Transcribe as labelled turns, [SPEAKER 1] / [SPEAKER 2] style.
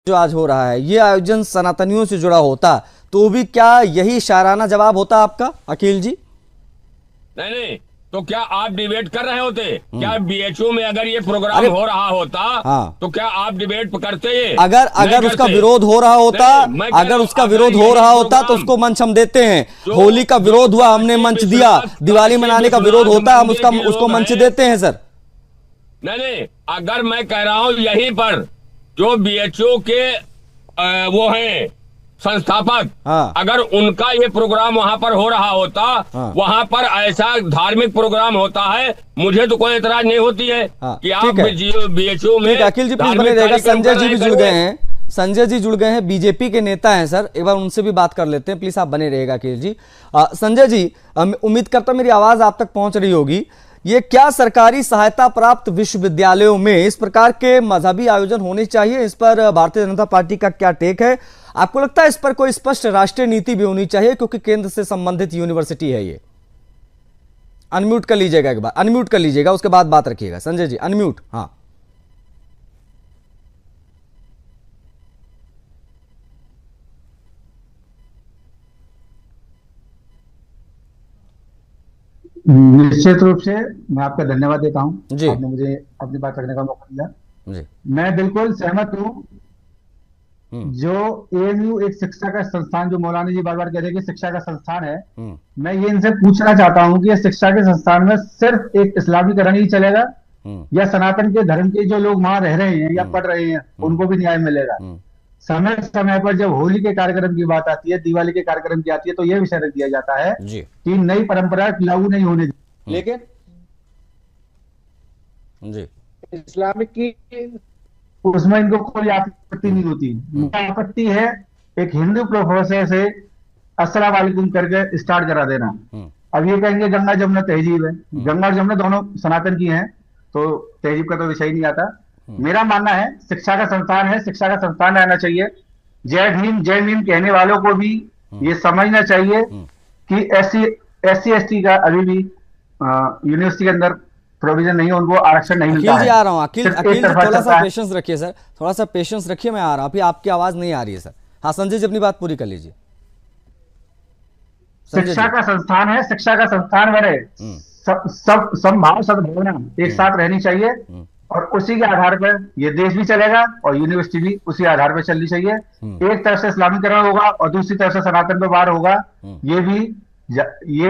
[SPEAKER 1] जो आज हो रहा है, ये आयोजन सनातनियों से जुड़ा होता तो भी क्या यही शायराना जवाब होता आपका अखिल जी?
[SPEAKER 2] नहीं, तो क्या आप डिबेट कर रहे होते? क्या बीएचयू में अगर ये प्रोग्राम हो रहा होता
[SPEAKER 1] हाँ,
[SPEAKER 2] तो क्या आप डिबेट करते? ये
[SPEAKER 1] अगर उसका विरोध हो रहा होता, अगर उसका विरोध हो रहा होता तो उसको मंच हम देते हैं। होली का विरोध हुआ, हमने मंच दिया। दिवाली मनाने का विरोध होता, हम उसको मंच देते हैं सर।
[SPEAKER 2] नहीं, अगर मैं कह रहा हूं यहीं पर जो बीएचयू के वो हैं संस्थापक,
[SPEAKER 1] हाँ,
[SPEAKER 2] अगर उनका ये प्रोग्राम वहां पर हो रहा होता,
[SPEAKER 1] हाँ,
[SPEAKER 2] वहां पर ऐसा धार्मिक प्रोग्राम होता है, मुझे तो कोई एतराज नहीं होती है
[SPEAKER 1] हाँ,
[SPEAKER 2] कि आप बीएचयू में।
[SPEAKER 1] अखिल जी प्लीज बने रहेगा। संजय जी भी जुड़ गए हैं, संजय जी जुड़ गए हैं, बीजेपी के नेता हैं सर, एक बार उनसे भी बात कर लेते हैं। प्लीज आप बने रहेगा अखिल जी। संजय जी, उम्मीद करता मेरी आवाज आप तक पहुंच रही होगी। ये क्या सरकारी सहायता प्राप्त विश्वविद्यालयों में इस प्रकार के मजहबी आयोजन होने चाहिए? इस पर भारतीय जनता पार्टी का क्या टेक है? आपको लगता है इस पर कोई स्पष्ट राष्ट्रीय नीति भी होनी चाहिए, क्योंकि केंद्र से संबंधित यूनिवर्सिटी है ये? अनम्यूट कर लीजिएगा, एक बार अनम्यूट कर लीजिएगा, उसके बाद बात रखिएगा। संजय जी अनम्यूट। हाँ,
[SPEAKER 3] निश्चित रूप से मैं आपका धन्यवाद देता हूं,
[SPEAKER 1] जी
[SPEAKER 3] आपने मुझे अपनी बात रखने का मौका दिया।
[SPEAKER 1] जी।
[SPEAKER 3] मैं बिल्कुल सहमत हूं। जो एएमयू एक शिक्षा का संस्थान, जो मौलाना जी बार बार कह रहे हैं कि शिक्षा का संस्थान है, मैं ये इनसे पूछना चाहता हूं कि ये शिक्षा के संस्थान में सिर्फ एक इस्लामीकरण ही चलेगा या सनातन के धर्म के जो लोग वहां रह रहे हैं या पढ़ रहे हैं उनको भी न्याय मिलेगा? समय समय पर जब होली के कार्यक्रम की बात आती है, दिवाली के कार्यक्रम की आती है, तो यह विषय रख दिया जाता है कि नई परंपरा लागू नहीं होने दी। लेकिन
[SPEAKER 1] जी
[SPEAKER 3] इस्लामिक की उसमें इनको कोई आपत्ति नहीं होती। आपत्ति है एक हिंदू प्रोफेसर से अस्सलाम वालेकुम करके स्टार्ट करा देना। अब ये कहेंगे गंगा जमुना तहजीब है, गंगा और जमुना दोनों सनातन की हैं, तो तहजीब का तो विषय ही नहीं आता। मेरा मानना है शिक्षा का संस्थान है, शिक्षा का संस्थान रहना चाहिए। जय भीम जय भीम कहने वालों को भी ये समझना चाहिए कि एससी एसटी का अभी भी यूनिवर्सिटी के अंदर प्रोविजन नहीं है, उनको आरक्षण नहीं मिलता है।
[SPEAKER 1] अखिल जी आ रहा हूँ, अखिल जी थोड़ा सा पेशेंस रखिए सर, थोड़ा सा पेशेंस रखिए, मैं आ रहा हूँ। अभी आपकी आवाज नहीं आ रही है सर। हाँ संजय जी अपनी बात पूरी कर लीजिए।
[SPEAKER 3] शिक्षा का संस्थान है, शिक्षा का संस्थान बने, सब समभाव सद्भावना एक साथ रहनी चाहिए और उसी के आधार पर ये देश भी चलेगा और यूनिवर्सिटी भी उसी आधार पर चलनी चाहिए। एक तरफ से इस्लामीकरण होगा और दूसरी तरफ से सनातन व्यवहार होगा, ये भी ये